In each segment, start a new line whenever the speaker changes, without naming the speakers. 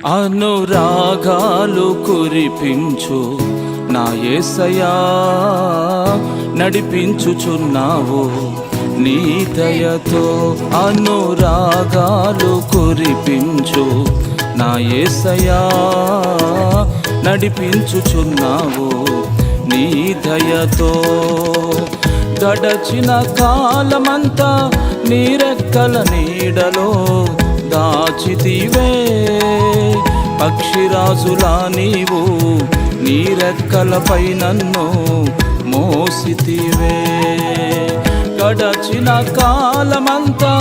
అనురాగాలు కురిపించు నా యేసయ్యా, నడిపించుచున్నావు నీ దయతో. అనురాగాలు కురిపించు నా యేసయ్యా, నడిపించుచున్నావు నీ దయతో. గడచిన కాలమంతా నీ రెక్కల నీడలో దాచితివే, పక్షిరాజులా నీవు నీ రెక్కలపై నన్ను మోసితివే. గడచిన కాలమంతా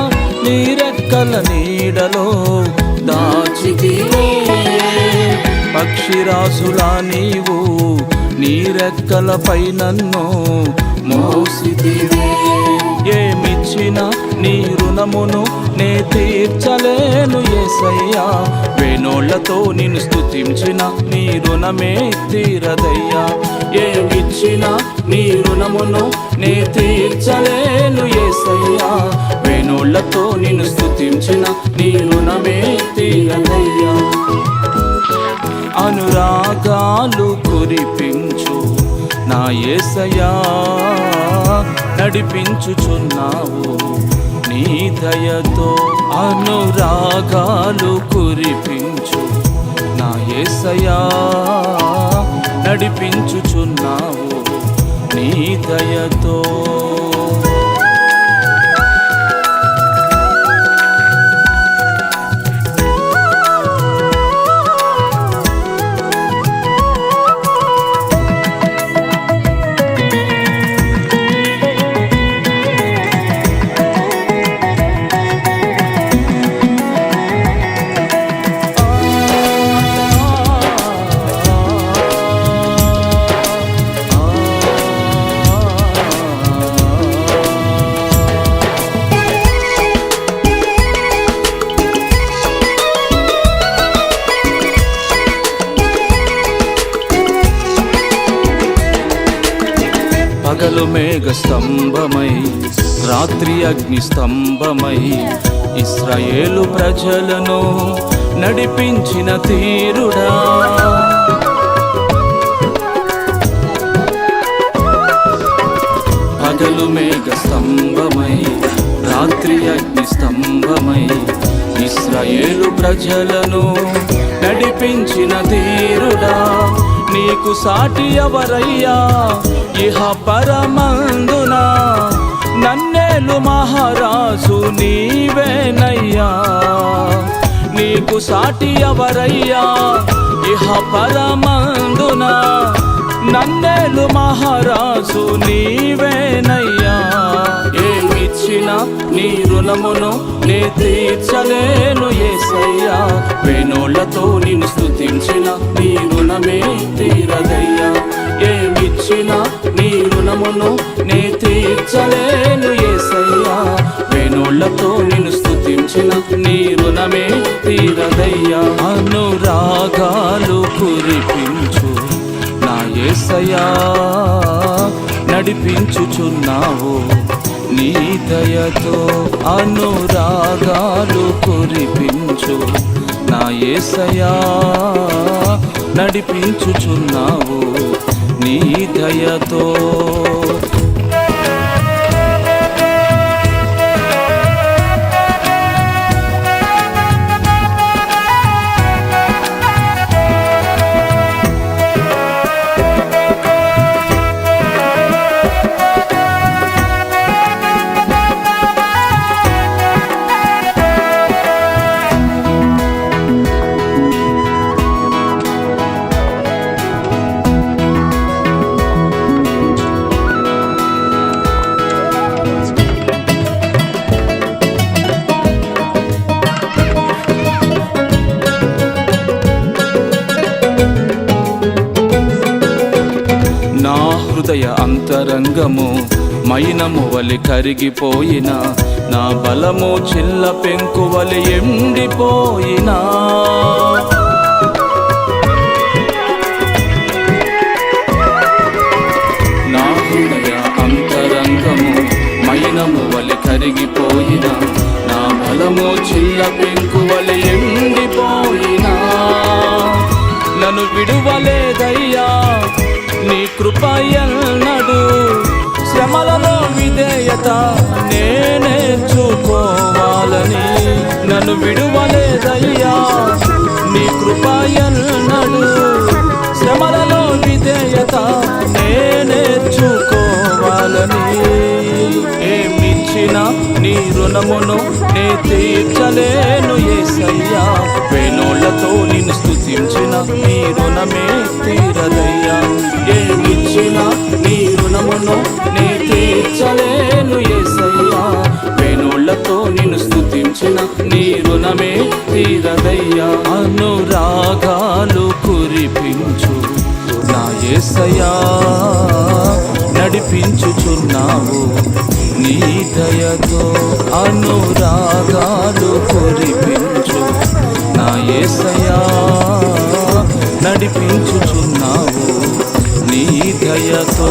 నీ రెక్కల నీడలో దాచితివే, పక్షిరాజులా నీవు నీ రెక్కలపై నన్ను మోసితివే. ఏమిచ్చినా నీ రుణమును నే తీర్చలేను యేసయ్యా, వేణోళ్లతో నిన్ను స్తుతించిన నీ రుణమే తీరదయ్యా. ఏమిచ్చినా నీ రుణమును నే తీర్చలేను యేసయ్యా, వేణోళ్లతో నిన్ను స్తుతించిన నీ రుణమే తీరదయ్యా. అనురాగాలు కురిపించు నా యేసయ్యా, నడిపించుచున్నావు నీ దయతో. అనురాగాలు కురిపించు నా యేసయ్యా, నడిపించుచున్నావు నీ దయతో. పగలు మేఘ స్తంభమై రాత్రి అగ్ని స్తంభమై ఇశ్రాయేలు ప్రజలను నడిపించిన తీరుడా. పగలు మేఘ స్తంభమై రాత్రి అగ్ని స్తంభమై ఇశ్రాయేలు ప్రజలను నడిపించిన తీరుడా. నీకు సాటి ఎవరయ్యా ఇహ పరమందున, నన్నేలు మహారాజు నీవేనయ్యా. నీకు సాటి ఎవరయ్యా ఇహ పరమందున, నన్నేలు మహారాజు నీవేనయ్యా. ఏమిచ్చినా నీ రుణమును నే తీర్చలేను యేసయ్యా, వేణోళ్లతో నిన్ను స్తుతించిన నీ రుణమే తీరదయ్యా. ఏమిచ్చినా నీ రుణమును నే తీర్చలేను యేసయ్యా, వేణోళ్లతో నిన్ను స్తుతించిన నీ రుణమే తీరదయ్యా. అనురాగాలు కురిపించు నా యేసయ్యా, నడిపించుచున్నావు నీ దయతో. అనురాగాలు కురిపించు నా యేసయ్యా, నడిపించుచున్నావు నీ దయతో. హృదయ అంతరంగము మైనము వలి కరిగిపోయిన, నా బలము చిల్ల పెంకు వలి ఎండిపోయినా. నా హృదయ అంతరంగము మైనము వలి కరిగిపోయిన, నా బలము చిల్ల పెంకు వలి ఎండిపోయినా. కృప ఎన్నడు శ్రమలలో విధేయత నేర్చుకోవాలని నన్ను విడువలేదయ్యా. నీ కృప ఎన్నడు శ్రమలలో విధేయత నేర్చుకోవాలని ఏమిచ్చిన నీ రుణమును నే తీర్చలేను యేసయ్యా. వేణోళ్లతో నిన్ను స్తుతించిన నీ రుణమే తీరదయ్యా. ఏమిచ్చిన నీ రుణమును నే తీర్చలేను యేసయ్యా. వేణోళ్లతో నిన్ను స్తుతించిన నీ రుణమే తీరదయ్యా. అనురాగాలు కురిపించు నా యేసయ్యా, నడిపించుచున్నావు నీ దయతో. అనురాగాలు కురిపించు నా యేసయ్యా, నడిపించుచున్నావు నీ దయతో.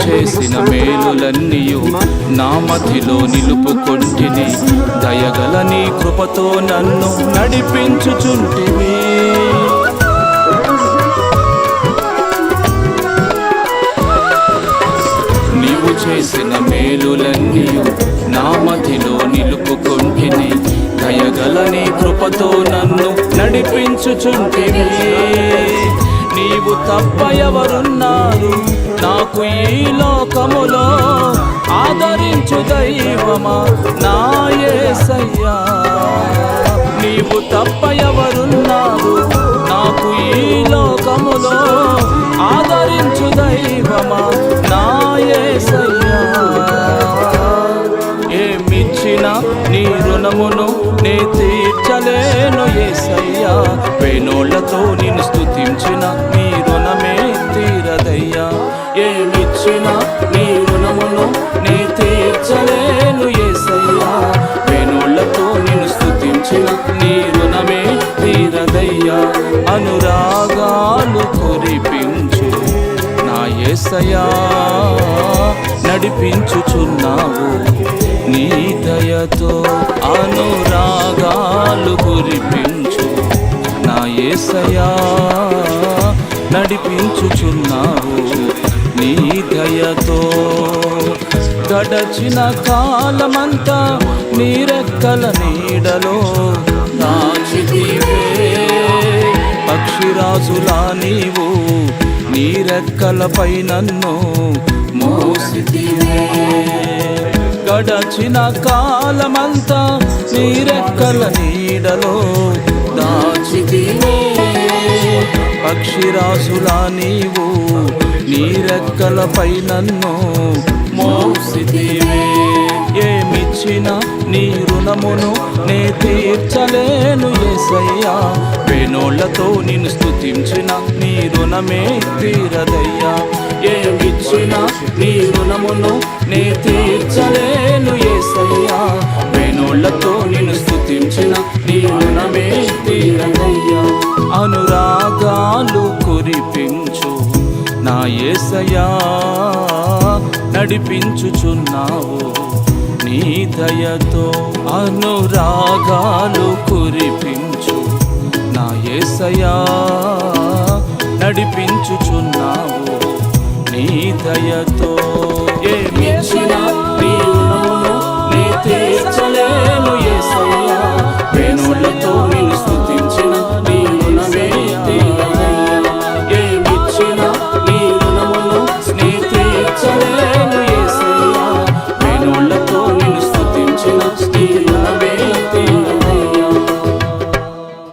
చేసిన మేలులన్నీయు నా మధ్యలో నిలుపుకొంటిని. దయగల నీ కృపతో నన్ను నడిపించుచుంటివి. నీవు చేసిన మేలులన్నీయు నా మధ్యలో నిలుపుకొంటిని. దయగల నీ కృపతో నన్ను నడిపించుచుంటివి. నీవు తప్ప ఎవరున్నారు నాకు ఈ లోకములో? ఆదరించు దైవమా నా యేసయ్యా. నీవు తప్ప ఎవరున్నారు నాకు ఈ లోకములో? ఆదరించు దైవమా నా యేసయ్యా. ఏమిచ్చిన నీ రుణమును నే తీర్చలేను యేసయ్యా. వేణోళ్లతో నిన్ను స్తుతించిన నీ రుణమే తీరదయ్యా. ఏమిచ్చిన నీ రుణమును నే తీర్చలేను యేసయ్యా. వేణోళ్లతో నిన్ను స్తుతించిన నీ రుణమే తీరదయ్యా. అనురాగాలు కురిపించు నా యేసయ్యా, నడిపించుచున్నావు నీ దయతో. అనురాగాలు కురిపించు నా యేసయ్యా, నడిపించుచున్నావు నీ దయతో. గడచిన కాలమంతా నీ రెక్కల నీడలో దాచితివే. పక్షిరాజులా నీవు నీ రెక్కలపై నన్ను మోసితివే. గడచిన కాలమంతా నీ రెక్కల నీడలో దాచితివే. పక్షిరాజులా నీవు నీ రెక్కలపై నన్ను మోసితివే. ఏమిచ్చిన నీ రుణమును నే తీర్చలేను యేసయ్యా. వేణోళ్లతో నిన్ను స్తుతించిన నీ రుణమే తీరదయ్యా. ఏమిచ్చిన నీ రుణమును నే తీర్చలేను యేసయ్యా. వేణోళ్లతో నిన్ను స్తుతించిన నీ రుణమే తీరదయ్యా. అనురాగాలు కురిపించు నా యేసయ్యా, నడిపించుచున్నావు నీ దయతో. అనురాగాలు కురిపించు నా యేసయ్యా, నడిపించుచున్నావు నీ దయతో.